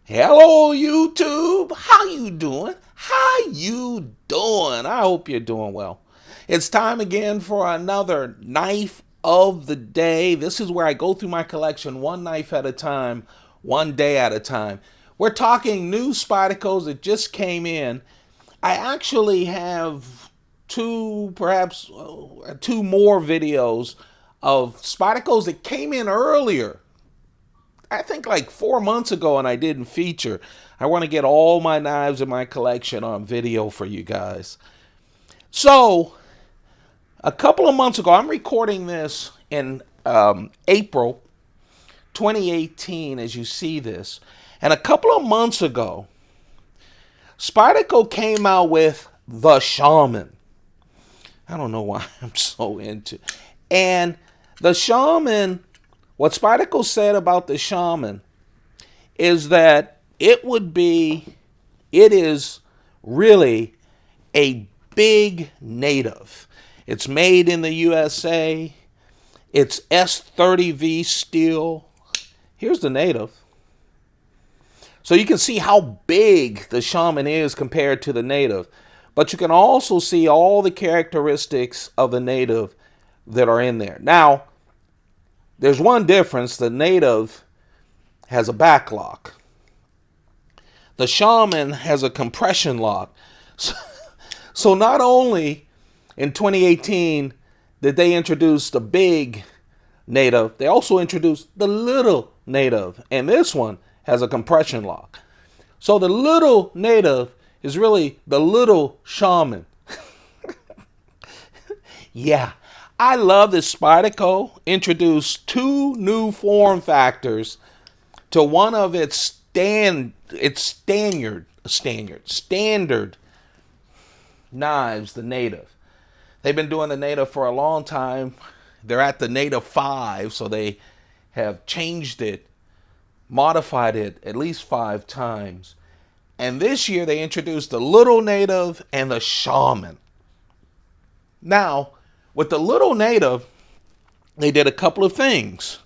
Hello YouTube, how you doing? How you doing? I hope you're doing well. It's time again for another knife of the day. This is where I go through my collection one knife at a time, one day at a time. We're talking new Spydercos that just came in. I actually have perhaps two more videos of Spydercos that came in earlier. I think like 4 months ago, and I didn't feature. I want to get all my knives in my collection on video for you guys. So, a couple of months ago, I'm recording this in April 2018 as you see this. And a couple of months ago, Spyderco came out with the Shaman. I don't know why I'm so into. And the Shaman, what Spyderco said about the Shaman is that it is really a big native. It's made in the USA. It's S30V steel. Here's the native. So you can see how big the Shaman is compared to the native. But you can also see all the characteristics of the native that are in there. Now, there's one difference. The native has a back lock. The Shaman has a compression lock. So not only in 2018 did they introduce the big native, they also introduced the little native. And this one has a compression lock. So the little native is really the little Shaman. Yeah, I love that Spyderco introduced two new form factors to one of its standard knives, the native. They've been doing the native for a long time. They're at the native 5, so they have changed it, modified it at least 5 times. And this year they introduced the little native and the Shaman. Now, with the little native, they did a couple of things.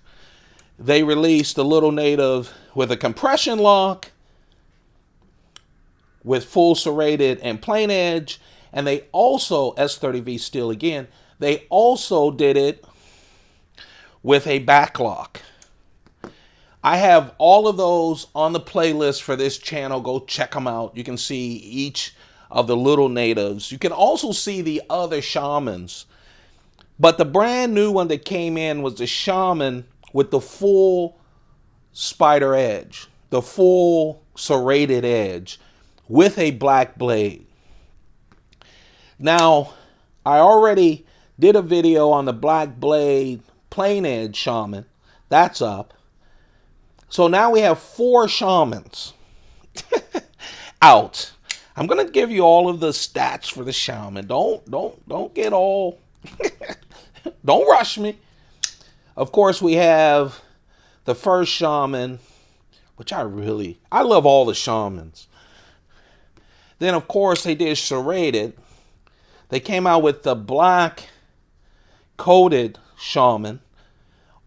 They released the little native with a compression lock, with full serrated and plain edge, and they also, S30V steel again, they also did it with a back lock. I have all of those on the playlist for this channel. Go check them out. You can see each of the little natives. You can also see the other Shamans. But the brand new one that came in was the Shaman with the full spider edge, the full serrated edge with a black blade. Now, I already did a video on the black blade plain edge Shaman. That's up. So now we have 4 Shamans out. I'm going to give you all of the stats for the Shaman. Don't get all don't rush me. Of course, we have the first Shaman, which I love all the Shamans. Then, of course, they did Serrated. They came out with the black coated Shaman,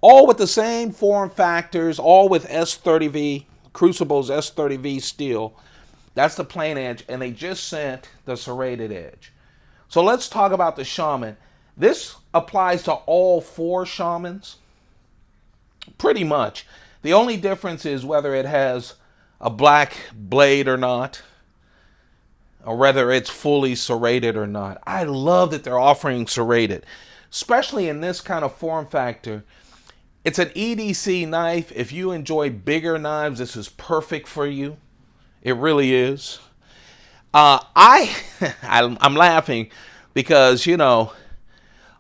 all with the same form factors, all with S30V, Crucible's S30V steel. That's the plain edge, and they just sent the serrated edge. So let's talk about the Shaman. This applies to all 4 Shamans, pretty much. The only difference is whether it has a black blade or not, or whether it's fully serrated or not. I love that they're offering serrated, especially in this kind of form factor. It's an EDC knife. If you enjoy bigger knives, this is perfect for you. It really is. I'm laughing because, you know,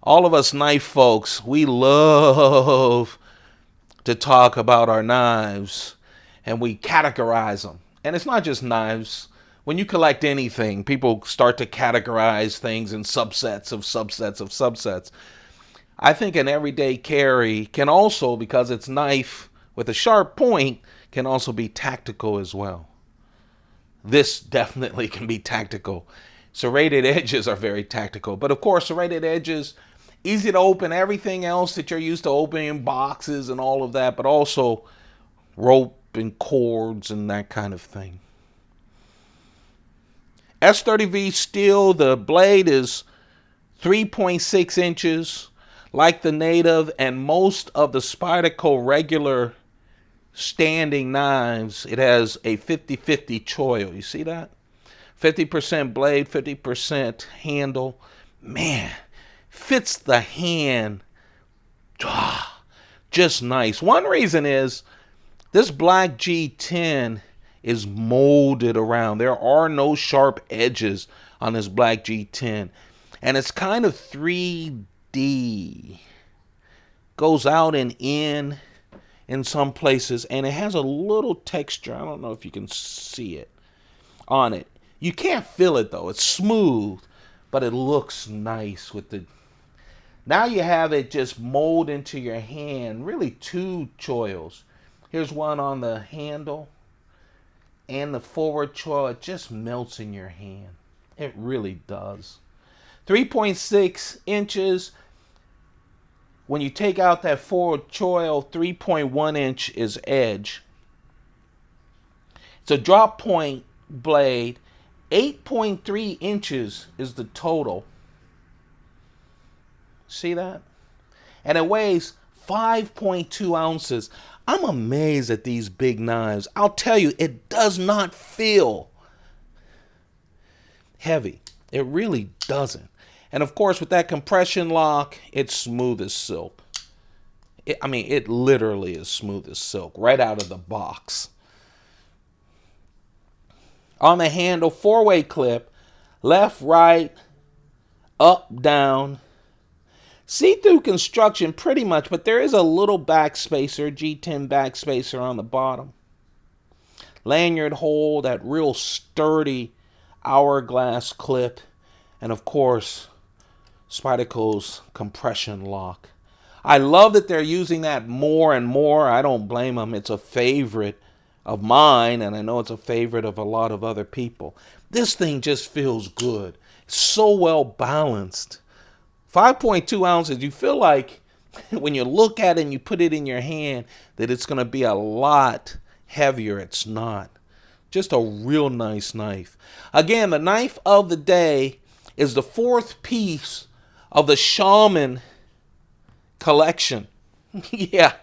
all of us knife folks, we love to talk about our knives, and we categorize them. And it's not just knives. When you collect anything, people start to categorize things in subsets of subsets of subsets. I think an everyday carry can also, because it's knife with a sharp point, can also be tactical as well. This definitely can be tactical. Serrated edges are very tactical. But of course, serrated edges, easy to open everything else that you're used to opening, boxes and all of that, but also rope, and cords and that kind of thing. S30V steel, the blade is 3.6 inches like the native, and most of the Spyderco regular standing knives, it has a 50-50 choil. You see that? 50% blade, 50% handle. Man, fits the hand just nice. One reason is this black G10 is molded around. There are no sharp edges on this black G10. And it's kind of 3D. Goes out and in some places. And it has a little texture. I don't know if you can see it on it. You can't feel it though. It's smooth. But it looks nice with the... Now you have it just mold into your hand. Really two choils. Here's one on the handle. And the forward choil. It just melts in your hand. It really does. 3.6 inches. When you take out that forward choil, 3.1 inch is edge. It's a drop point blade. 8.3 inches is the total. See that? And it weighs 5.2 ounces. I'm amazed at these big knives. I'll tell you, it does not feel heavy. It really doesn't. And of course, with that compression lock, it's smooth as silk. It literally is smooth as silk right out of the box. On the handle, 4-way clip, left, right, up, down. See-through construction pretty much, but there is a little backspacer, G10 backspacer on the bottom. Lanyard hole, that real sturdy hourglass clip. And of course, Spyderco's compression lock. I love that they're using that more and more. I don't blame them. It's a favorite of mine, and I know it's a favorite of a lot of other people. This thing just feels good. It's so well balanced. 5.2 ounces, you feel like when you look at it and you put it in your hand that it's going to be a lot heavier. It's not. Just a real nice knife. Again, the knife of the day is the 4th piece of the Shaman collection. Yeah.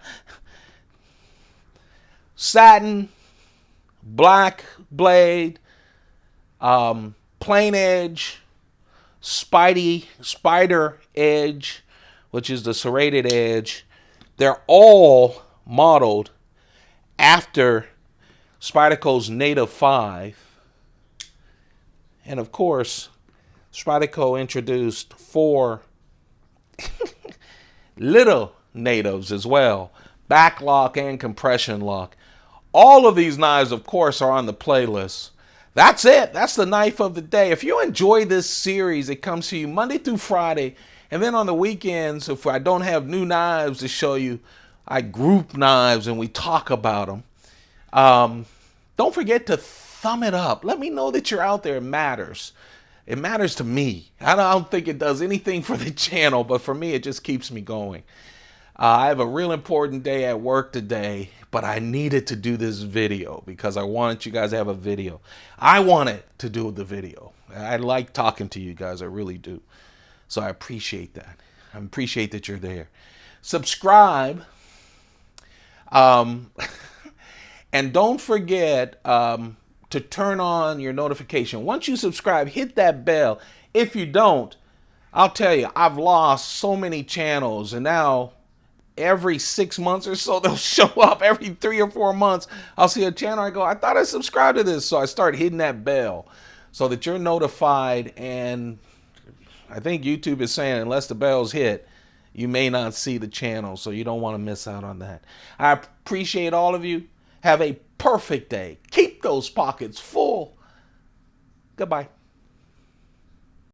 Satin, black blade, plain edge, spider edge, which is the serrated edge. They're all modeled after Spyderco's Native 5. And of course, Spyderco introduced 4 little natives as well. Back lock and compression lock. All of these knives, of course, are on the playlist. That's it. That's the knife of the day. If you enjoy this series, it comes to you Monday through Friday. And then on the weekends, if I don't have new knives to show you, I group knives and we talk about them. Don't forget to thumb it up. Let me know that you're out there. It matters. It matters to me. I don't think it does anything for the channel, but for me, it just keeps me going. I have a real important day at work today, but I needed to do this video because I wanted you guys to have a video. I wanted to do the video. I like talking to you guys. I really do. So I appreciate that. I appreciate that you're there. Subscribe. And don't forget to turn on your notification. Once you subscribe, hit that bell. If you don't, I'll tell you, I've lost so many channels, and now every 6 months or so, they'll show up. Every 3 or 4 months, I'll see a channel. I go, I thought I subscribed to this. So I start hitting that bell so that you're notified. And I think YouTube is saying unless the bell's hit, you may not see the channel. So you don't want to miss out on that. I appreciate all of you. Have a perfect day. Keep those pockets full. Goodbye.